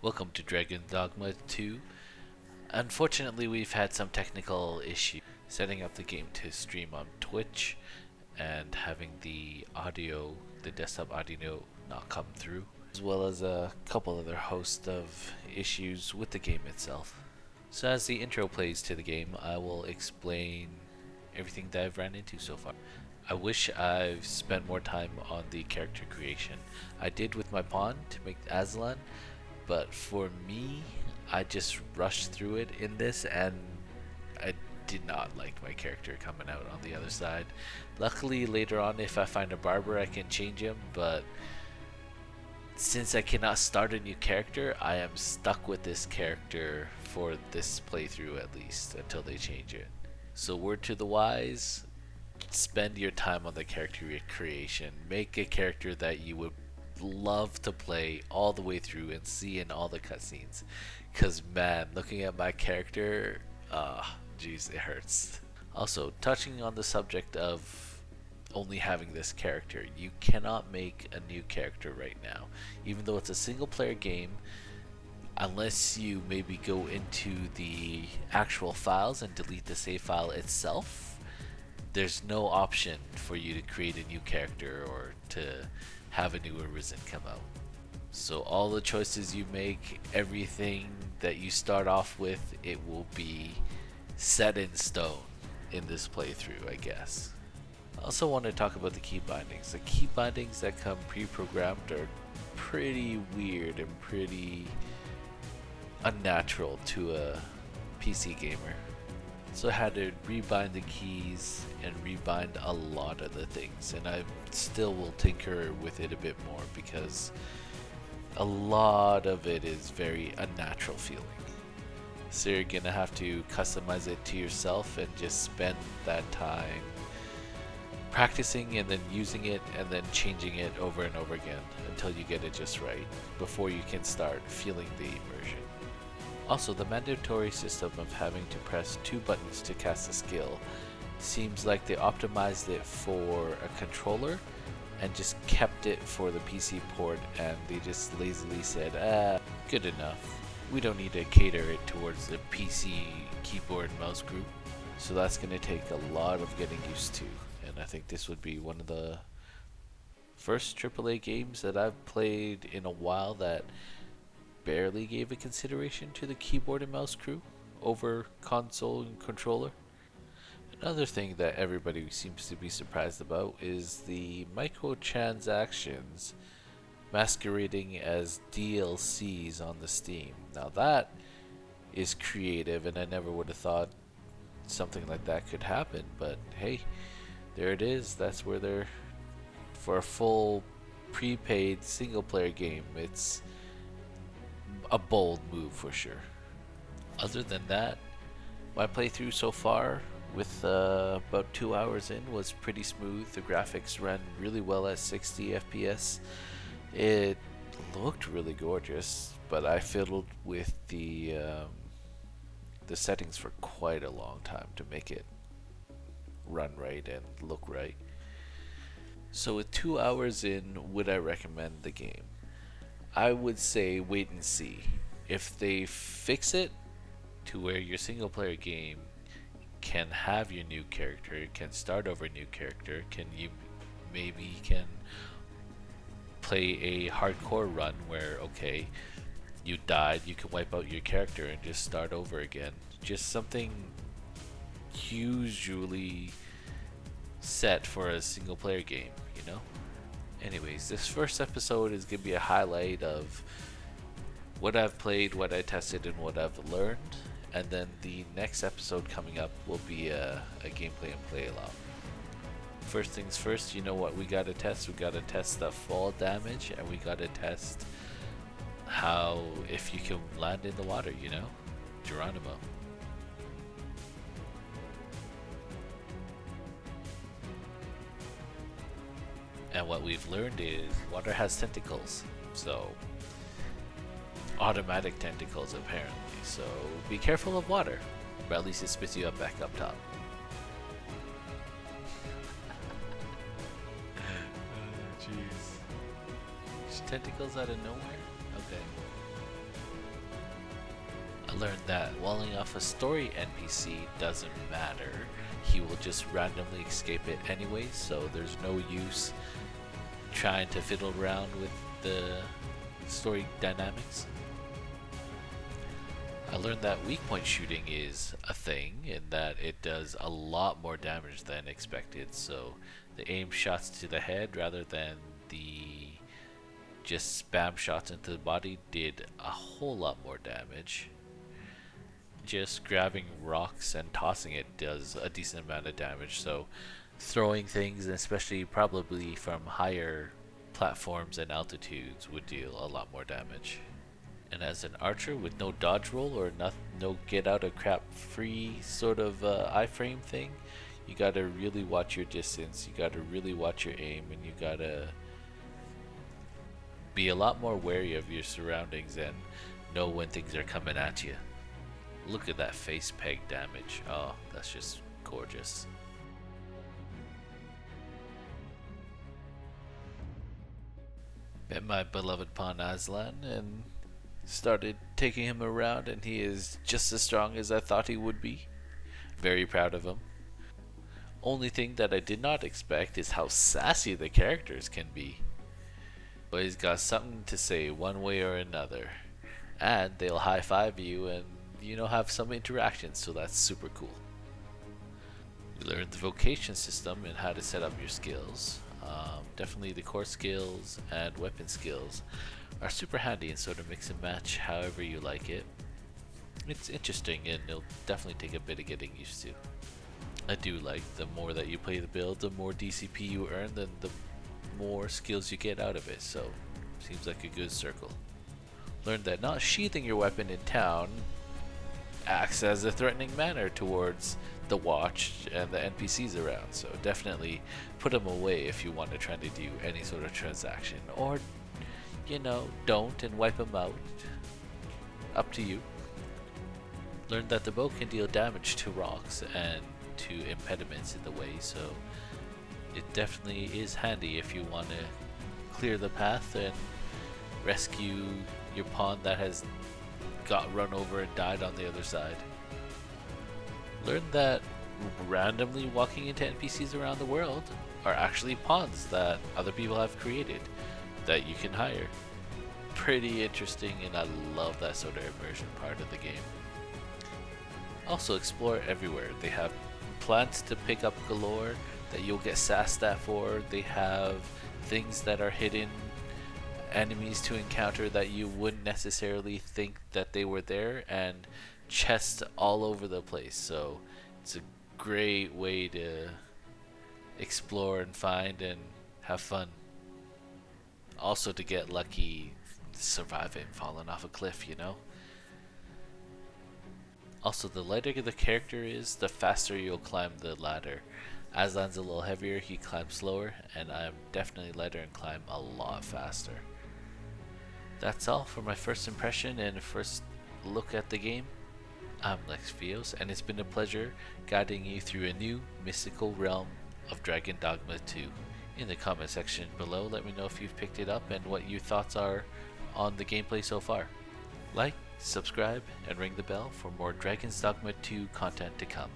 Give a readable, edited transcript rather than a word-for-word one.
Welcome to Dragon Dogma 2. Unfortunately, we've had some technical issues setting up the game to stream on Twitch and having the desktop audio not come through, as well as a couple other host of issues with the game itself. So as the intro plays to the game, I will explain everything that I've ran into so far. I wish I've spent more time on the character creation. I did with my pawn to make Aslan, but for me, I just rushed through it in this and I did not like my character coming out on the other side. Luckily, later on, if I find a barber, I can change him, but since I cannot start a new character, I am stuck with this character for this playthrough at least until they change it. So word to the wise, spend your time on the character creation. Make a character that you would love to play all the way through and see in all the cutscenes. Cause man, looking at my character, jeez, it hurts. Also, touching on the subject of only having this character, you cannot make a new character right now. Even though it's a single player game, unless you maybe go into the actual files and delete the save file itself, there's no option for you to create a new character or to have a new Arisen come out. So all the choices you make, everything that you start off with, it will be set in stone in this playthrough, I guess. I also want to talk about the key bindings. The key bindings that come pre-programmed are pretty weird and pretty unnatural to a PC gamer. So I had to rebind the keys and rebind a lot of the things, and I still will tinker with it a bit more because a lot of it is very unnatural feeling. So you're gonna have to customize it to yourself and just spend that time practicing and then using it and then changing it over and over again until you get it just right before you can start feeling the immersion. Also, the mandatory system of having to press 2 buttons to cast a skill seems like they optimized it for a controller and just kept it for the PC port, and they just lazily said, good enough. We don't need to cater it towards the PC keyboard and mouse group. So that's going to take a lot of getting used to, and I think this would be one of the first AAA games that I've played in a while that barely gave a consideration to the keyboard and mouse crew over console and controller. Another thing that everybody seems to be surprised about is the microtransactions masquerading as DLCs on the Steam. Now that is creative, and I never would have thought something like that could happen, but hey, there it is. That's where they're, for a full prepaid single player game, it's a bold move for sure. Other than that, my playthrough so far with about 2 hours in was pretty smooth. The graphics ran really well at 60 FPS. It looked really gorgeous, but I fiddled with the settings for quite a long time to make it run right and look right. So with 2 hours in, would I recommend the game? I would say wait and see. If they fix it to where your single player game can have your new character, can start over a new character, can play a hardcore run where, okay, you died, you can wipe out your character and just start over again. Just something usually set for a single player game, you know? Anyways, this first episode is going to be a highlight of what I've played, what I tested, and what I've learned. And then the next episode coming up will be a gameplay and play along. First things first, you know what we got to test? We got to test the fall damage, and we got to test how, if you can land in the water, you know? Geronimo. And what we've learned is water has tentacles, so automatic tentacles apparently, so be careful of water, but at least it spits you up back up top. Jeez. Tentacles out of nowhere? Okay. I learned that walling off a story NPC doesn't matter. He will just randomly escape it anyway, so there's no use trying to fiddle around with the story dynamics. I learned that weak point shooting is a thing and that it does a lot more damage than expected, so the aim shots to the head rather than the just spam shots into the body did a whole lot more damage. Just grabbing rocks and tossing it does a decent amount of damage, so throwing things, especially probably from higher platforms and altitudes, would deal a lot more damage. And as an archer with no dodge roll or no get out of crap free sort of iframe thing, you gotta really watch your distance, you gotta really watch your aim, and you gotta be a lot more wary of your surroundings and know when things are coming at you. Look at that face peg damage. Oh, that's just gorgeous. Met my beloved pawn Aslan and started taking him around, and he is just as strong as I thought he would be. Very proud of him. Only thing that I did not expect is how sassy the characters can be. But he's got something to say one way or another. And they'll high five you and have some interactions, so that's super cool. You learn the vocation system and how to set up your skills. Definitely the core skills and weapon skills are super handy and sort of mix and match however you like it. It's interesting and it'll definitely take a bit of getting used to. I do like the more that you play the build, the more DCP you earn, then the more skills you get out of it, so seems like a good circle. Learned that not sheathing your weapon in town acts as a threatening manner towards the watch and the NPCs around, so definitely put them away if you want to try to do any sort of transaction, or don't and wipe them out. Up to you. Learned that the bow can deal damage to rocks and to impediments in the way, so it definitely is handy if you want to clear the path and rescue your pawn that has got run over and died on the other side. Learned that randomly walking into NPCs around the world are actually pawns that other people have created that you can hire. Pretty interesting, and I love that sort of immersion part of the game. Also explore everywhere. They have plants to pick up galore that you'll get sassed at for. They have things that are hidden, enemies to encounter that you wouldn't necessarily think that they were there, and chests all over the place, so it's a great way to explore and find and have fun. Also to get lucky surviving falling off a cliff, Also, the lighter the character is, the faster you'll climb the ladder. Aslan's a little heavier, he climbs slower, and I'm definitely lighter and climb a lot faster. That's all for my first impression and first look at the game. I'm Lex Fios, and it's been a pleasure guiding you through a new mystical realm of Dragon Dogma 2. In the comment section below, let me know if you've picked it up and what your thoughts are on the gameplay so far. Like, subscribe, and ring the bell for more Dragon's Dogma 2 content to come.